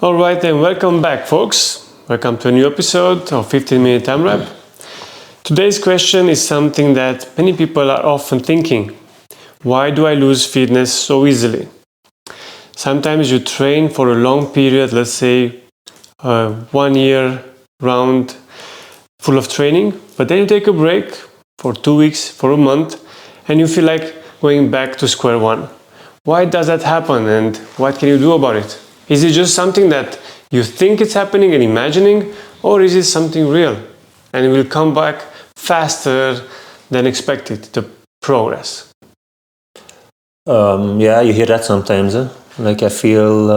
All right, then welcome back, folks. Welcome to a new episode of 15-minute AMRAP. Today's question is something that many people are often thinking. Why do I lose fitness so easily? Sometimes you train for a long period, let's say 1 year round full of training, but then you take a break for 2 weeks, for a month, and you feel like going back to square one. Why does that happen and what can you do about it? Is it just something that you think it's happening and imagining, or is it something real and it will come back faster than expected, the progress? Yeah, you hear that sometimes. Like I feel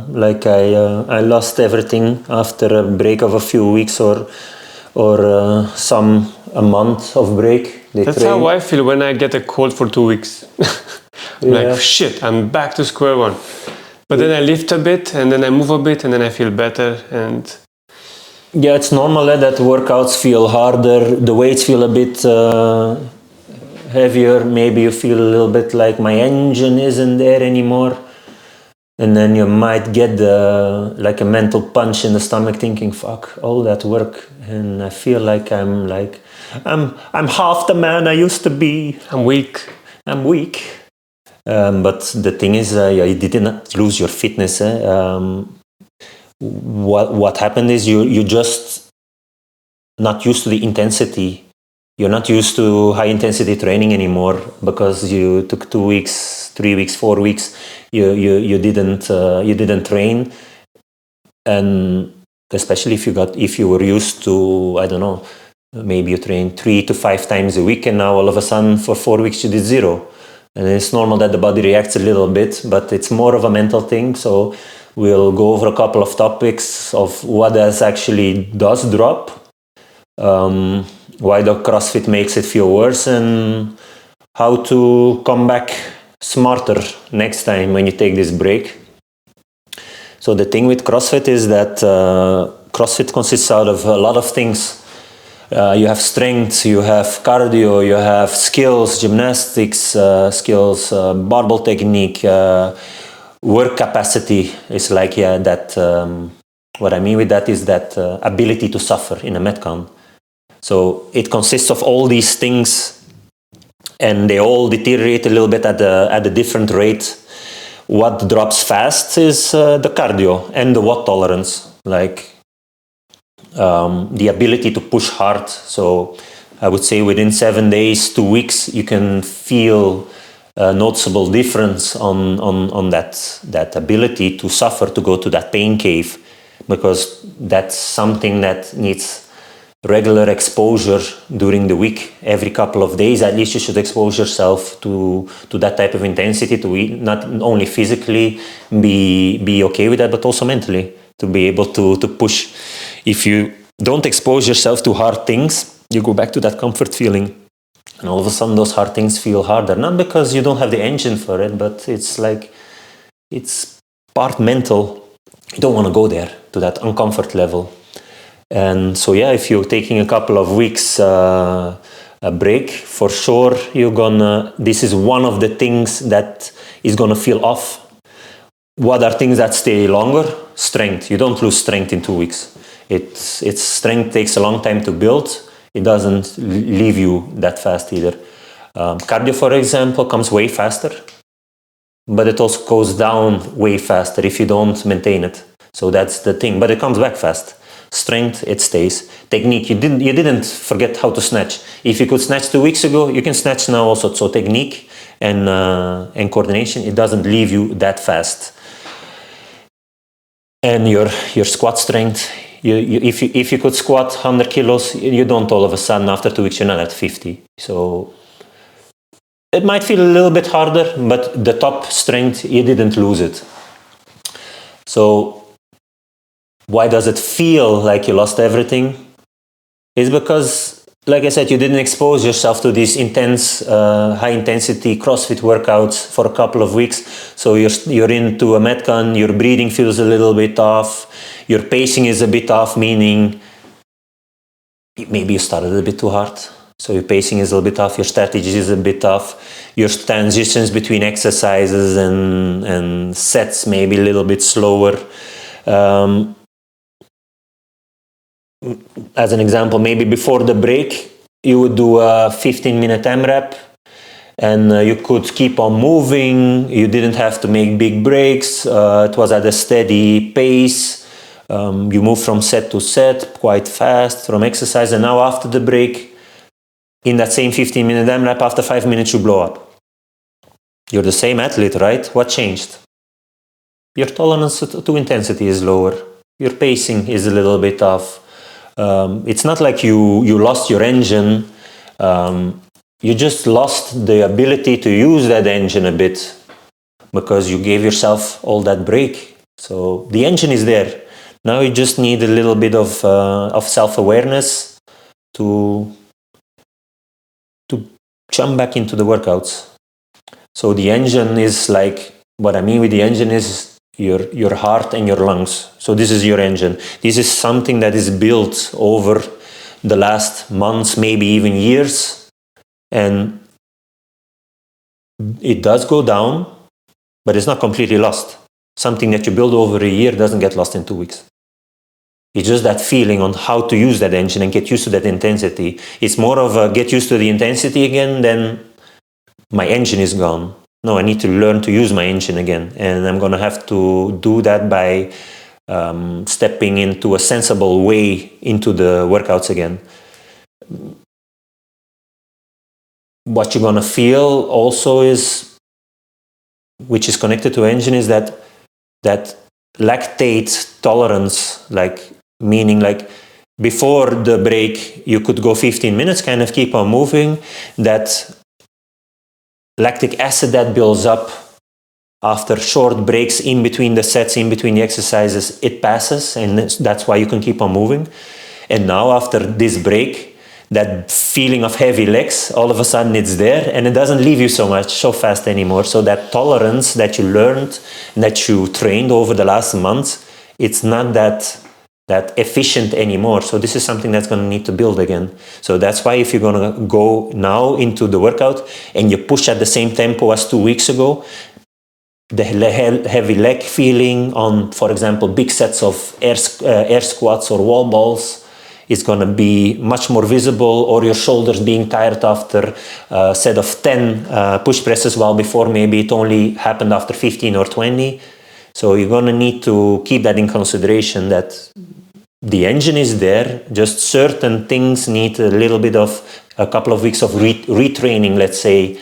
like I lost everything after a break of a few weeks or a month of break. That's how I feel when I get a cold for 2 weeks. Yeah. Like, shit, I'm back to square one. But then I lift a bit and then I move a bit and then I feel better. And yeah, it's normal that workouts feel harder, the weights feel a bit heavier. Maybe you feel a little bit like my engine isn't there anymore. And then you might get like a mental punch in the stomach thinking, fuck, all that work. And I feel like I'm half the man I used to be. I'm weak. But the thing is, you didn't lose your fitness. What happened is you just not used to the intensity. You're not used to high intensity training anymore because you took 2 weeks, 3 weeks, 4 weeks. You didn't train, and especially if you were used to, I don't know, maybe you train 3 to 5 times a week, and now all of a sudden for 4 weeks you did 0. And it's normal that the body reacts a little bit, but it's more of a mental thing. So we'll go over a couple of topics of what does actually does drop, why the CrossFit makes it feel worse, and how to come back smarter next time when you take this break. So the thing with CrossFit is that CrossFit consists out of a lot of things. You have strength, you have cardio, you have skills, gymnastics skills, barbell technique, work capacity. It's like, what I mean with that is that ability to suffer in a Metcon. So it consists of all these things, and they all deteriorate a little bit at a different rate. What drops fast is the cardio and the watt tolerance, like the ability to push hard. So I would say within 7 days, 2 weeks, you can feel a noticeable difference on that ability to suffer, to go to that pain cave, because that's something that needs regular exposure during the week. Every couple of days at least you should expose yourself to that type of intensity, to not only physically be okay with that, but also mentally to be able to push. If you don't expose yourself to hard things, you go back to that comfort feeling, and all of a sudden those hard things feel harder, not because you don't have the engine for it, but it's like it's part mental. You don't want to go there to that uncomfort level. And so if you're taking a couple of weeks a break, for sure this is one of the things that is gonna feel off. What are things that stay longer? Strength. You don't lose strength in 2 weeks. Its strength takes a long time to build. It doesn't leave you that fast either. Cardio, for example, comes way faster, but it also goes down way faster if you don't maintain it. So that's the thing, but it comes back fast. Strength, it stays. Technique, you didn't forget how to snatch. If you could snatch 2 weeks ago, you can snatch now also. So technique and coordination, it doesn't leave you that fast. And your squat strength, if you could squat 100 kilos, you don't all of a sudden after 2 weeks you're not at 50. So it might feel a little bit harder, but the top strength, you didn't lose it. So why does it feel like you lost everything? It's because, like I said, you didn't expose yourself to these intense, high-intensity CrossFit workouts for a couple of weeks. So you're into a Metcon, your breathing feels a little bit off, your pacing is a bit off, meaning maybe you started a bit too hard. So your pacing is a little bit off, your strategy is a bit off, your transitions between exercises and sets maybe a little bit slower. As an example, maybe before the break, you would do a 15-minute AMRAP, and you could keep on moving. You didn't have to make big breaks. It was at a steady pace. You move from set to set quite fast from exercise. And now after the break, in that same 15-minute AMRAP, after 5 minutes, you blow up. You're the same athlete, right? What changed? Your tolerance to intensity is lower. Your pacing is a little bit off. It's not like you lost your engine. You just lost the ability to use that engine a bit because you gave yourself all that break. So the engine is there. Now you just need a little bit of self-awareness to jump back into the workouts. So the engine is like, what I mean with the engine is your heart and your lungs. So this is your engine. This is something that is built over the last months, maybe even years. And it does go down, but it's not completely lost. Something that you build over a year doesn't get lost in 2 weeks. It's just that feeling on how to use that engine and get used to that intensity. It's more of a get used to the intensity again than my engine is gone. No, I need to learn to use my engine again. And I'm going to have to do that by stepping into a sensible way into the workouts again. What you're going to feel also is, which is connected to engine, is that lactate tolerance, like meaning like before the break you could go 15 minutes, kind of keep on moving. That lactic acid that builds up after short breaks in between the sets, in between the exercises, it passes, and that's why you can keep on moving. And now after this break, that feeling of heavy legs, all of a sudden it's there, and it doesn't leave you so fast anymore. So that tolerance that you learned, that you trained over the last months, it's not that efficient anymore. So this is something that's going to need to build again. So that's why if you're going to go now into the workout and you push at the same tempo as 2 weeks ago, the heavy leg feeling on, for example, big sets of air squats or wall balls is going to be much more visible, or your shoulders being tired after a set of 10 push presses, while before maybe it only happened after 15 or 20. So you're going to need to keep that in consideration, that the engine is there, just certain things need a little bit of a couple of weeks of retraining, let's say.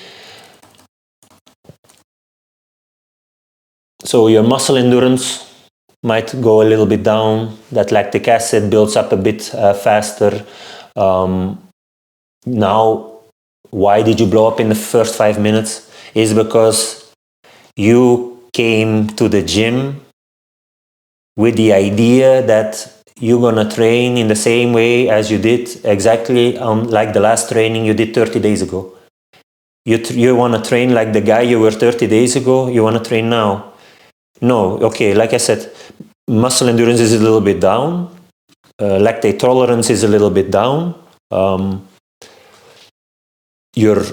So your muscle endurance might go a little bit down, that lactic acid builds up a bit faster. Now, why did you blow up in the first 5 minutes? Is because you came to the gym with the idea that you're gonna train in the same way as you did exactly like the last training you did 30 days ago. You wanna train like the guy you were 30 days ago, you wanna train now. No, okay, like I said, muscle endurance is a little bit down, lactate tolerance is a little bit down, your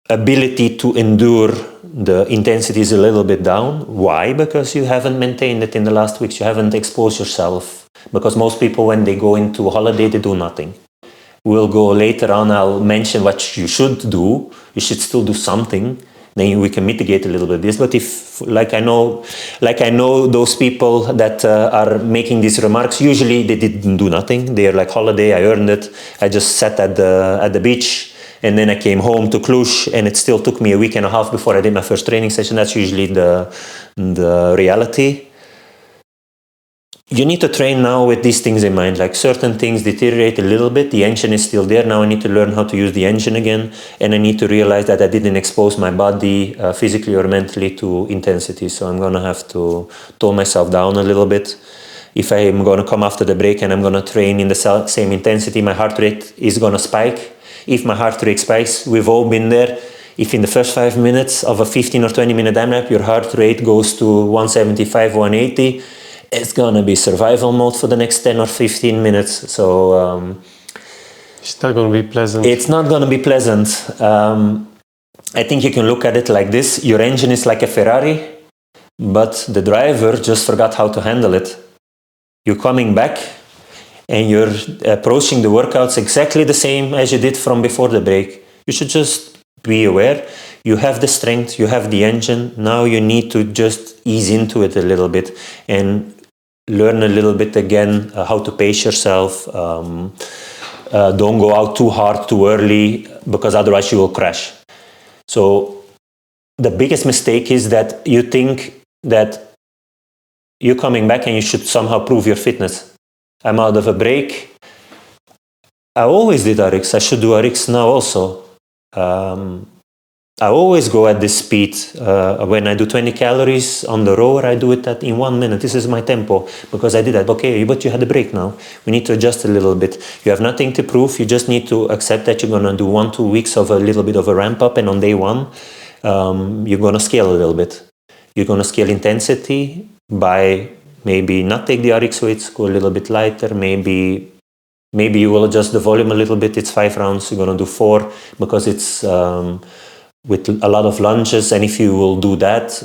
ability to endure the intensity is a little bit down. Why? Because you haven't maintained it in the last weeks, you haven't exposed yourself. Because most people, when they go into a holiday, they do nothing. We'll go later on, I'll mention what you should do. You should still do something. Then we can mitigate a little bit this. But if, like I know those people that are making these remarks, usually they didn't do nothing. They're like, holiday, I earned it. I just sat at the beach, and then I came home to Cluj, and it still took me a week and a half before I did my first training session. That's usually the reality. You need to train now with these things in mind, like certain things deteriorate a little bit, the engine is still there, now I need to learn how to use the engine again, and I need to realize that I didn't expose my body physically or mentally to intensity, so I'm going to have to tone myself down a little bit. If I'm going to come after the break and I'm going to train in the same intensity, my heart rate is going to spike. If my heart rate spikes, we've all been there. If in the first 5 minutes of a 15 or 20 minute AMRAP, your heart rate goes to 175, 180, it's going to be survival mode for the next 10 or 15 minutes. So it's not going to be pleasant. It's not going to be pleasant. I think you can look at it like this. Your engine is like a Ferrari, but the driver just forgot how to handle it. You're coming back and you're approaching the workouts exactly the same as you did from before the break. You should just be aware. You have the strength, you have the engine. Now you need to just ease into it a little bit and learn a little bit again how to pace yourself. Don't go out too hard too early, because otherwise you will crash. So the biggest mistake is that you think that you're coming back and you should somehow prove your fitness. I'm out of a break. I always did RX. I should do RX now also. I always go at this speed. When I do 20 calories on the rower, I do it in 1 minute. This is my tempo, because I did that. Okay, but you had a break now. We need to adjust a little bit. You have nothing to prove. You just need to accept that you're going to do 1-2 weeks of a little bit of a ramp up. And on day one, you're going to scale a little bit. You're going to scale intensity by maybe not take the RX weights, go a little bit lighter. Maybe you will adjust the volume a little bit. It's 5 rounds. You're going to do 4 because it's with a lot of lunges. And if you will do that,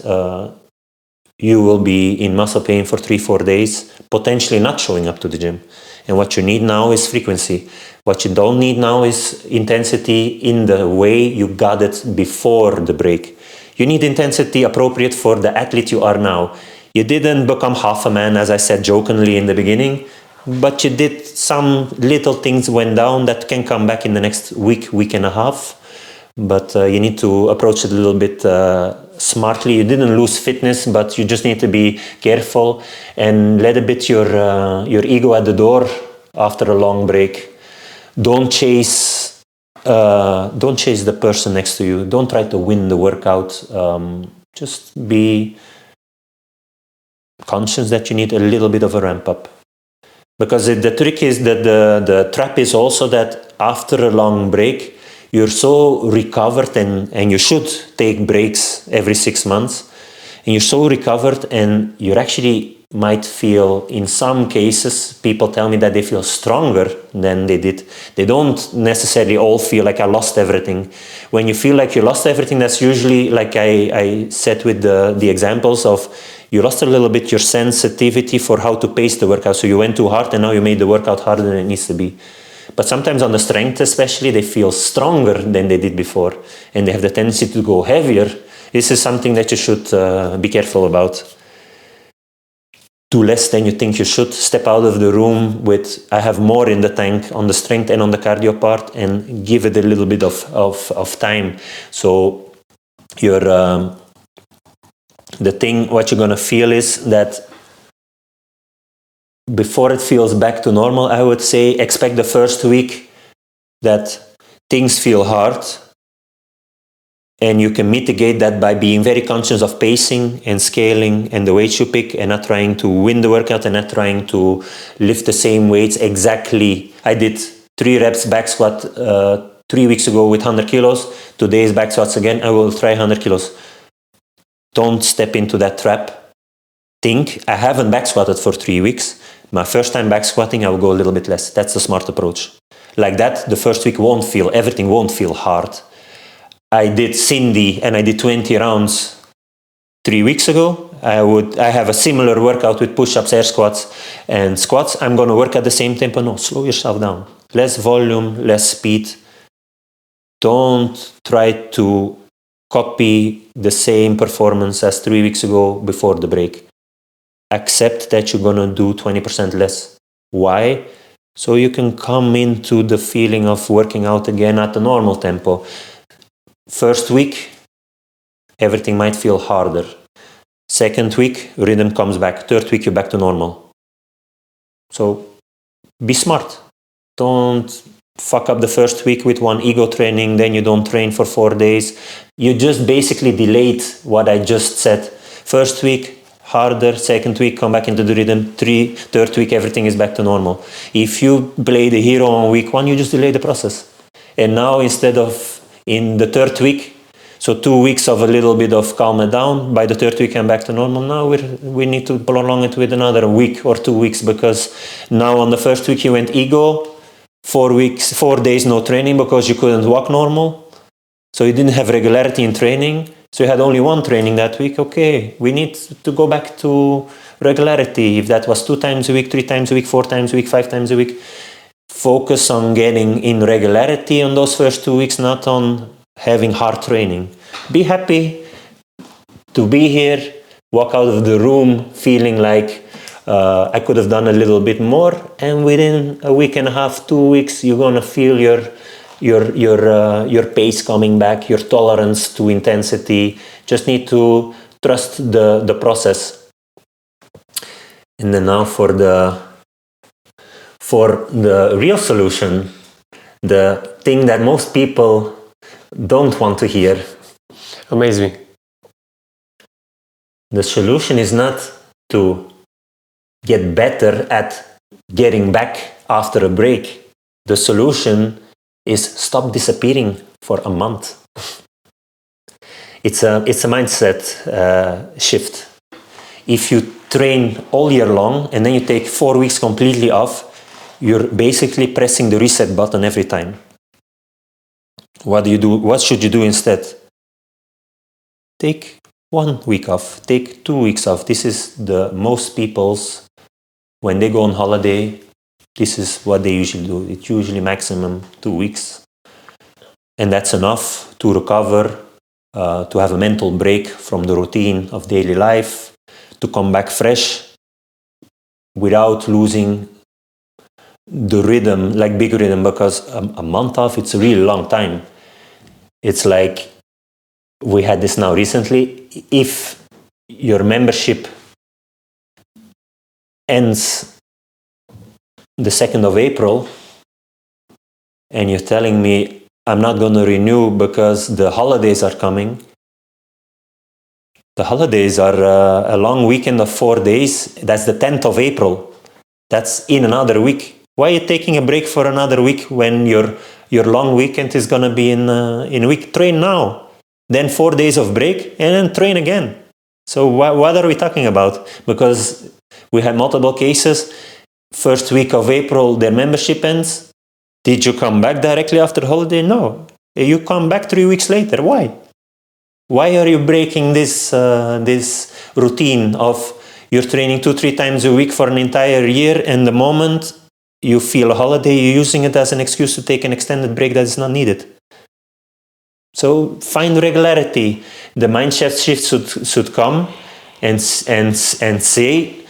you will be in muscle pain for 3-4 days, potentially not showing up to the gym. And what you need now is frequency. What you don't need now is intensity in the way you got it before the break. You need intensity appropriate for the athlete you are now. You didn't become half a man, as I said jokingly in the beginning, but you did some little things went down that can come back in the next week and a half. But you need to approach it a little bit smartly. You didn't lose fitness, but you just need to be careful and let a bit your ego at the door after a long break. Don't chase the person next to you. Don't try to win the workout. Just be conscious that you need a little bit of a ramp up. Because the trick is that the trap is also that after a long break, you're so recovered, and you should take breaks every 6 months, and you're so recovered, and you actually might feel, in some cases, people tell me that they feel stronger than they did. They don't necessarily all feel like I lost everything. When you feel like you lost everything, that's usually, like I said with the examples of, you lost a little bit your sensitivity for how to pace the workout. So you went too hard and now you made the workout harder than it needs to be. But sometimes on the strength especially, they feel stronger than they did before. And they have the tendency to go heavier. This is something that you should be careful about. Do less than you think you should. Step out of the room with, I have more in the tank on the strength and on the cardio part, and give it a little bit of time. So what you're going to feel is that before it feels back to normal, I would say expect the first week that things feel hard, and you can mitigate that by being very conscious of pacing and scaling and the weights you pick, and not trying to win the workout and not trying to lift the same weights exactly. I did 3 reps back squat 3 weeks ago with 100 kilos. Today's back squats again, I will try 100 kilos. Don't step into that trap. Think, I haven't back squatted for 3 weeks. My first time back squatting, I will go a little bit less. That's the smart approach. Like that, the first week everything won't feel hard. I did Cindy and I did 20 rounds 3 weeks ago. I have a similar workout with push-ups, air squats and squats. I'm going to work at the same tempo. No, slow yourself down. Less volume, less speed. Don't try to copy the same performance as 3 weeks ago before the break. Accept that you're going to do 20% less. Why? So you can come into the feeling of working out again at the normal tempo. First week, everything might feel harder. Second week, rhythm comes back. Third week, you're back to normal. So be smart. Don't fuck up the first week with one ego training, then you don't train for 4 days. You just basically delayed what I just said. First week, harder. Second week, come back into the rhythm. Third week, everything is back to normal. If you play the hero on week 1, you just delay the process. And now, instead of in the third week, so 2 weeks of a little bit of calm it down, by the third week I'm back to normal. Now we need to prolong it with another week or 2 weeks, because now on the first week you went ego, 4 days no training because you couldn't walk normal. So you didn't have regularity in training. So you had only one training that week. Okay, we need to go back to regularity. If that was 2 times a week, 3 times a week, 4 times a week, 5 times a week, focus on getting in regularity on those first 2 weeks, not on having hard training. Be happy to be here, walk out of the room feeling like I could have done a little bit more, and within a week and a half, 2 weeks, you're gonna feel your pace coming back, your tolerance to intensity. Just need to trust the process. And then now for the real solution, the thing that most people don't want to hear. Amazing. The solution is not to get better at getting back after a break. The solution is stop disappearing for a month. It's a mindset shift. If you train all year long and then you take 4 weeks completely off, you're basically pressing the reset button every time. What do you do? What should you do instead? Take 1 week off, take 2 weeks off. This is the most people's, when they go on holiday, this is what they usually do. It's usually maximum 2 weeks. And that's enough to recover, to have a mental break from the routine of daily life, to come back fresh without losing the rhythm, like big rhythm, because a month off, it's a really long time. It's like, we had this now recently, if your membership ends the 2nd of April and you're telling me I'm not going to renew because the holidays are coming. The holidays are a long weekend of 4 days. That's the 10th of April. That's in another week. Why are you taking a break for another week when your long weekend is going to be in a week? Train now. Then 4 days of break and then train again. So what are we talking about? Because we had multiple cases. First week of April, their membership ends. Did you come back directly after holiday? No. You come back 3 weeks later. Why? Why are you breaking this routine of you're training 2-3 times a week for an entire year, and the moment you feel a holiday, you're using it as an excuse to take an extended break that is not needed? So find regularity. The mindset shift should come and say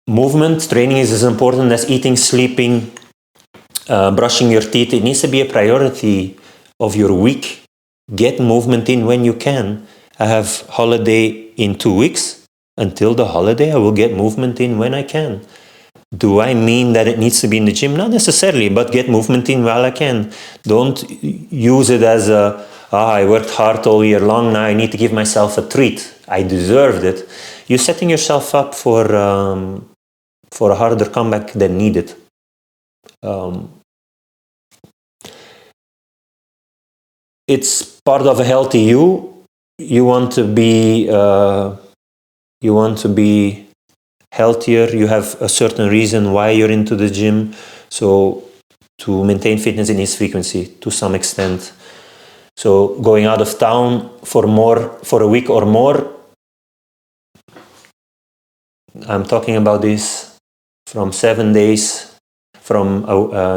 movement training is as important as eating, sleeping, brushing your teeth. It needs to be a priority of your week. Get movement in when you can. I have holiday in 2 weeks. Until the holiday, I will get movement in when I can. Do I mean that it needs to be in the gym? Not necessarily, but get movement in while I can. Don't use it as I worked hard all year long, now I need to give myself a treat. I deserved it. You're setting yourself up for a harder comeback than needed. It's part of a healthy you. You want to be healthier. You have a certain reason why you're into the gym. So to maintain fitness, it needs frequency to some extent. So going out of town for a week or more, I'm talking about this from 7 days, from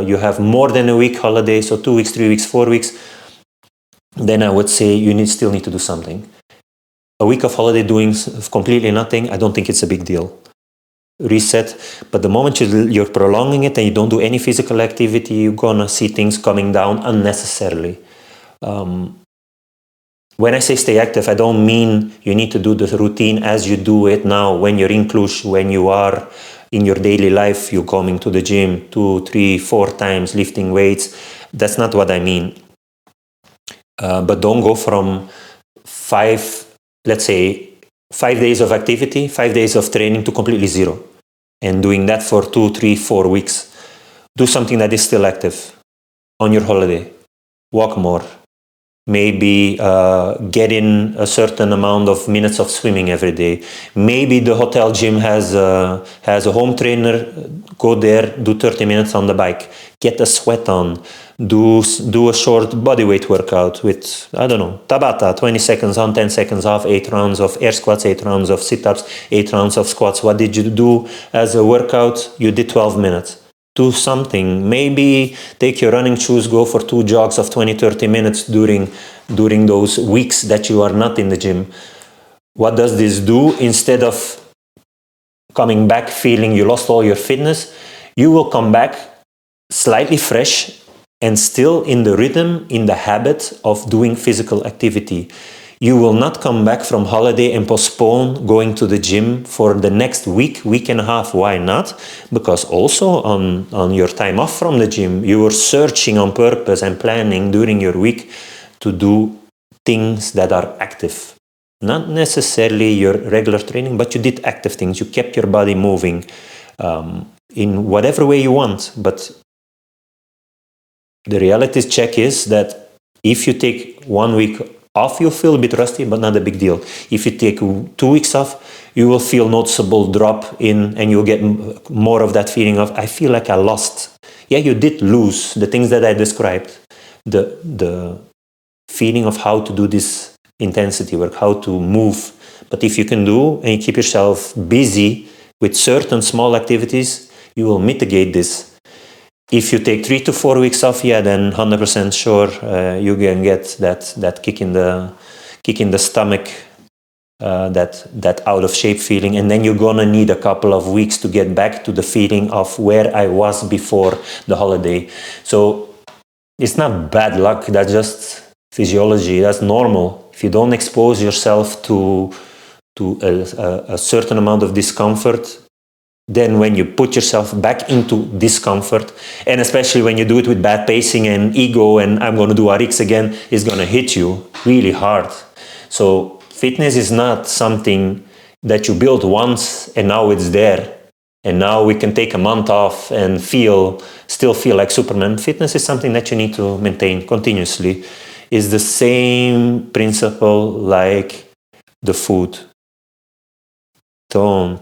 you have more than a week holiday, so 2 weeks, 3 weeks, 4 weeks, then I would say you still need to do something. A week of holiday doing completely nothing, I don't think it's a big deal. Reset, but the moment you're prolonging it and you don't do any physical activity, you're gonna see things coming down unnecessarily. When I say stay active, I don't mean you need to do the routine as you do it now. When you're in Cluj, when you are in your daily life, you're coming to the gym 2, 3, 4 times, lifting weights. That's not what I mean. But don't go from 5 days of activity, 5 days of training to completely zero. And doing that for 2, 3, 4 weeks. Do something that is still active on your holiday. Walk more. Maybe get in a certain amount of minutes of swimming every day. Maybe the hotel gym has a home trainer. Go there, do 30 minutes on the bike. Get a sweat on. Do a short bodyweight workout with, I don't know, Tabata, 20 seconds on, 10 seconds off, 8 rounds of air squats, 8 rounds of sit-ups, 8 rounds of squats. What did you do as a workout? You did 12 minutes. Do something. Maybe take your running shoes, go for 2 jogs of 20-30 minutes during those weeks that you are not in the gym. What does this do? Instead of coming back feeling you lost all your fitness, you will come back slightly fresh and still in the rhythm, in the habit of doing physical activity. You will not come back from holiday and postpone going to the gym for the next week and a half. Why not? Because also on your time off from the gym, you were searching on purpose and planning during your week to do things that are active. Not necessarily your regular training, but you did active things. You kept your body moving in whatever way you want. But the reality check is that if you take 1 week off, you'll feel a bit rusty, but not a big deal. If you take 2 weeks off, you will feel noticeable drop in and you'll get more of that feeling of, I feel like I lost. Yeah, you did lose the things that I described. The feeling of how to do this intensity work, how to move. But if you can do and you keep yourself busy with certain small activities, you will mitigate this. If you take 3 to 4 weeks off, then 100% sure you can get that kick in the stomach, that out of shape feeling, and then you're gonna need a couple of weeks to get back to the feeling of where I was before the holiday. So it's not bad luck. That's just physiology. That's normal. If you don't expose yourself to a certain amount of discomfort, then when you put yourself back into discomfort, and especially when you do it with bad pacing and ego and I'm going to do RX again, it's going to hit you really hard. So fitness is not something that you build once and now it's there. And now we can take a month off and still feel like Superman. Fitness is something that you need to maintain continuously. It's the same principle like the food.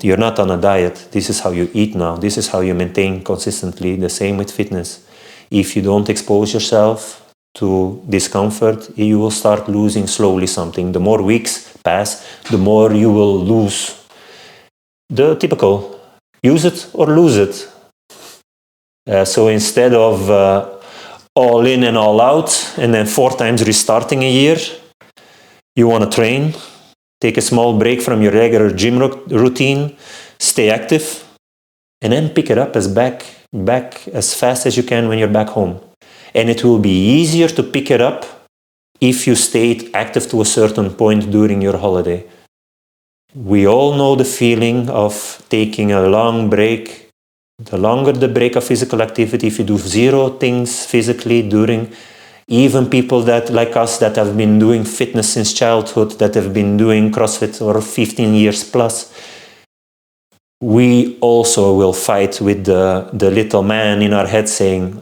You're not on a diet. This is how you eat now. This is how you maintain consistently. The same with fitness. If you don't expose yourself to discomfort, you will start losing slowly something. The more weeks pass, the more you will lose. The typical, use it or lose it. So instead of all in and all out, and then 4 times restarting a year, you want to train. Take a small break from your regular gym routine, stay active, and then pick it up back as fast as you can when you're back home. And it will be easier to pick it up if you stayed active to a certain point during your holiday. We all know the feeling of taking a long break. The longer the break of physical activity, if you do 0 things physically during, even people that like us that have been doing fitness since childhood, that have been doing CrossFit for 15 years plus, we also will fight with the little man in our head saying,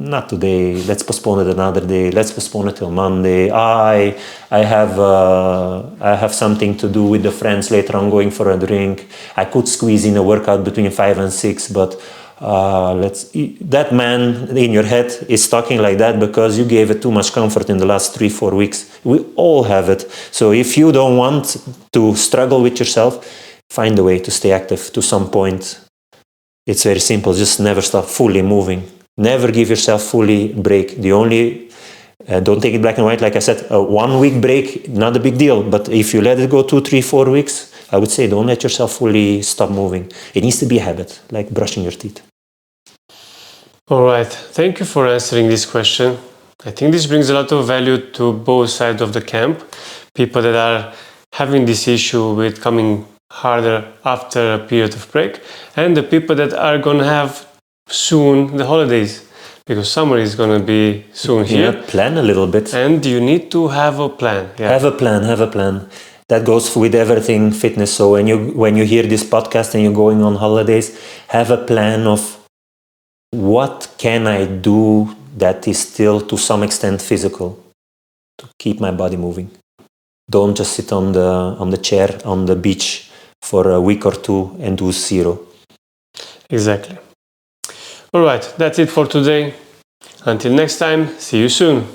not today, let's postpone it another day, let's postpone it till Monday, I have something to do with the friends later on, going for a drink, I could squeeze in a workout between 5 and 6, but that man in your head is talking like that because you gave it too much comfort in the last 3-4 weeks. We all have it. So if you don't want to struggle with yourself, find a way to stay active to some point. It's very simple. Just never stop fully moving. Never give yourself fully break. The only don't take it black and white. Like I said, a 1 week break, not a big deal. But if you let it go 2, 3, 4 weeks, I would say don't let yourself fully stop moving. It needs to be a habit, like brushing your teeth. All right. Thank you for answering this question. I think this brings a lot of value to both sides of the camp. People that are having this issue with coming harder after a period of break, and the people that are going to have soon the holidays, because summer is going to be soon here. Yeah, plan a little bit. And you need to have a plan. Yeah. Have a plan. That goes with everything fitness. So when you hear this podcast and you're going on holidays, have a plan of what can I do that is still to some extent physical. to keep my body moving. Don't just sit on the chair on the beach for a week or two and do zero. Exactly. All right, that's it for today. Until next time, see you soon.